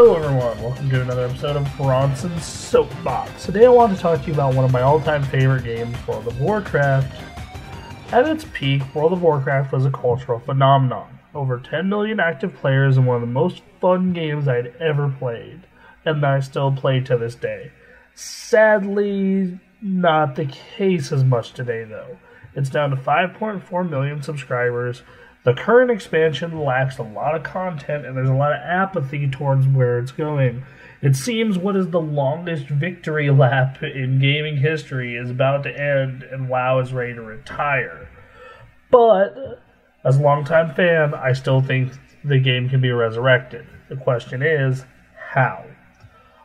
Hello everyone, welcome to another episode of Bronson's Soapbox. Today I want to talk to you about one of my all-time favorite games, World of Warcraft. At its peak, World of Warcraft was a cultural phenomenon. Over 10 million active players and one of the most fun games I'd ever played, and that I still play to this day. Sadly, not the case as much today though. It's down to 5.4 million subscribers. The current expansion lacks a lot of content and there's a lot of apathy towards where it's going. It seems what is the longest victory lap in gaming history is about to end and WoW is ready to retire. But, as a longtime fan, I still think the game can be resurrected. The question is, how?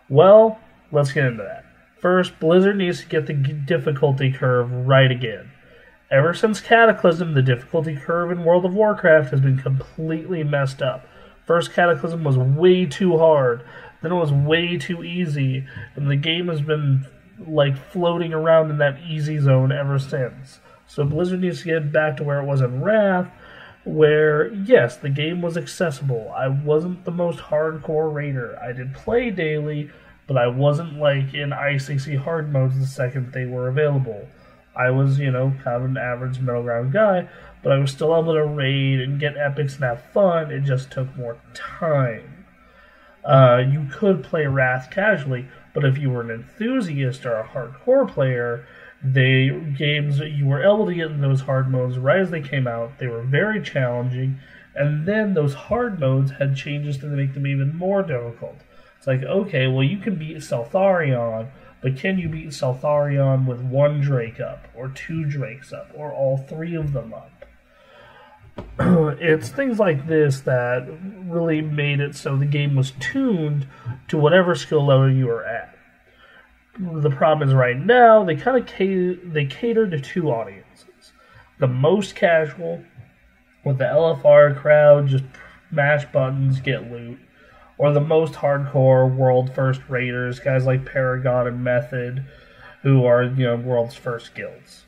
Well, let's get into that. First, Blizzard needs to get the difficulty curve right again. Ever since Cataclysm, the difficulty curve in World of Warcraft has been completely messed up. First Cataclysm was way too hard, then it was way too easy, and the game has been like floating around in that easy zone ever since. So Blizzard needs to get back to where it was in Wrath, where, yes, the game was accessible. I wasn't the most hardcore raider. I did play daily, but I wasn't like in ICC hard modes the second they were available. I was, kind of an average middle ground guy, but I was still able to raid and get epics and have fun. It just took more time. You could play Wrath casually, but if you were an enthusiast or a hardcore player, the games that you were able to get in those hard modes right as they came out, they were very challenging, and then those hard modes had changes to make them even more difficult. It's like, okay, well, you can beat Seltharion, but can you beat Seltharion with one Drake up, or two Drakes up, or all three of them up? It's things like this that really made it so the game was tuned to whatever skill level you were at. The problem is right now, they kind of cater to two audiences. The most casual, with the LFR crowd, just mash buttons, get loot. Or the most hardcore world-first raiders, guys like Paragon and Method, who are, world's first guilds.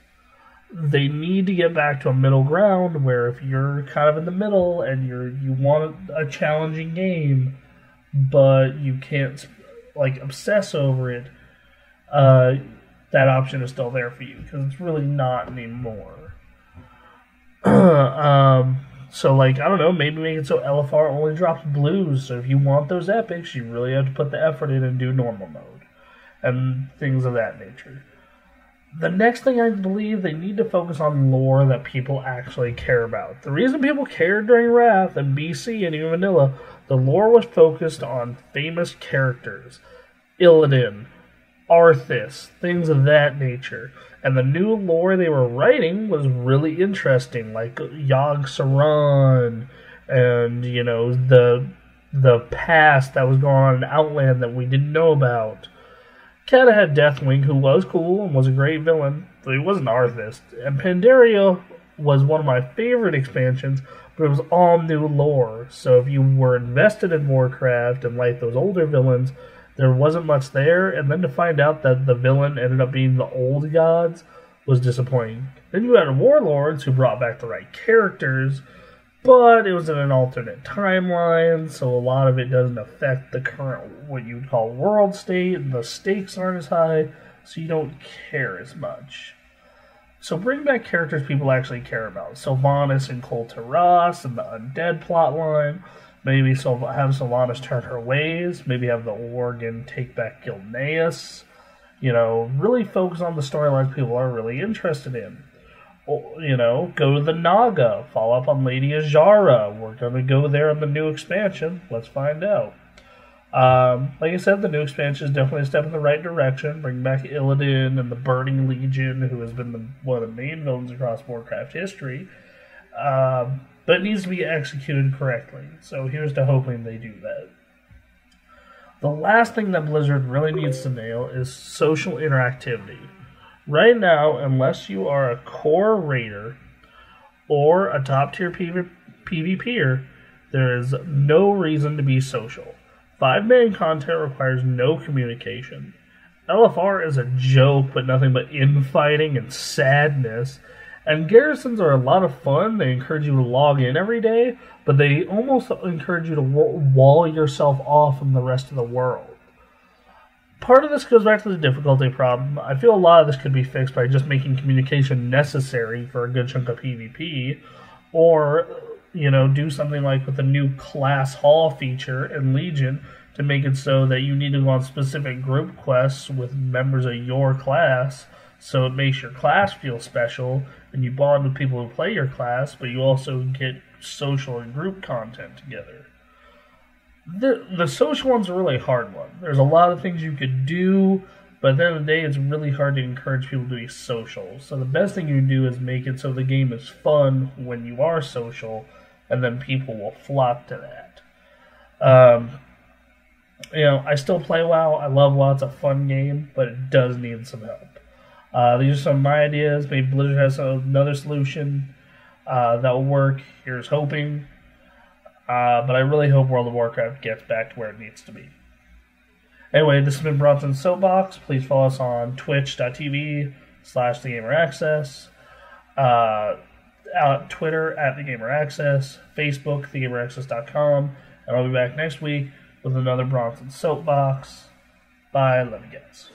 They need to get back to a middle ground where if you're kind of in the middle and you want a challenging game, but you can't, obsess over it, that option is still there for you, because it's really not anymore. So, I don't know, maybe make it so LFR only drops blues, so if you want those epics, you really have to put the effort in and do normal mode, and things of that nature. The next thing I believe, they need to focus on lore that people actually care about. The reason people cared during Wrath and BC and even Vanilla, the lore was focused on famous characters. Illidan, Arthas, things of that nature. And the new lore they were writing was really interesting, like Yogg-Saron and, the past that was going on in Outland that we didn't know about. Kinda had Deathwing, who was cool and was a great villain, but he wasn't Arthas. And Pandaria was one of my favorite expansions, but it was all new lore. So if you were invested in Warcraft and liked those older villains, there wasn't much there, and then to find out that the villain ended up being the old gods was disappointing. Then you had Warlords who brought back the right characters, but it was in an alternate timeline, so a lot of it doesn't affect the current, what you would call world state, and the stakes aren't as high, so you don't care as much. So bring back characters people actually care about. Sylvanas and Kul Tiras and the Undead plotline. Maybe have Sylvanas turn her ways. Maybe have the Worgen take back Gilneas. Really focus on the storylines people are really interested in. Go to the Naga. Follow up on Lady Azara. We're going to go there in the new expansion. Let's find out. Like I said, the new expansion is definitely a step in the right direction. Bring back Illidan and the Burning Legion, who has been one of the main villains across Warcraft history. But it needs to be executed correctly. So here's to hoping they do that. The last thing that Blizzard really needs to nail is social interactivity. Right now, unless you are a core raider or a top-tier PvPer, there is no reason to be social. 5-man content requires no communication. LFR is a joke, but nothing but infighting and sadness. And garrisons are a lot of fun. They encourage you to log in every day, but they almost encourage you to wall yourself off from the rest of the world. Part of this goes back to the difficulty problem. I feel a lot of this could be fixed by just making communication necessary for a good chunk of PvP, or, do something like with the new class hall feature in Legion to make it so that you need to go on specific group quests with members of your class, so it makes your class feel special, and you bond with people who play your class, but you also get social and group content together. The social one's a really hard one. There's a lot of things you could do, but at the end of the day, it's really hard to encourage people to be social. So the best thing you can do is make it so the game is fun when you are social, and then people will flock to that. I still play WoW. I love WoW. It's a fun game, but it does need some help. These are some of my ideas. Maybe Blizzard has another solution that will work. Here's hoping. But I really hope World of Warcraft gets back to where it needs to be. Anyway, this has been Bronson's Soapbox. Please follow us on twitch.tv/TheGamerAccess, Twitter @TheGamerAccess, Facebook, TheGamerAccess.com, and I'll be back next week with another Bronson Soapbox. Bye, love you guys.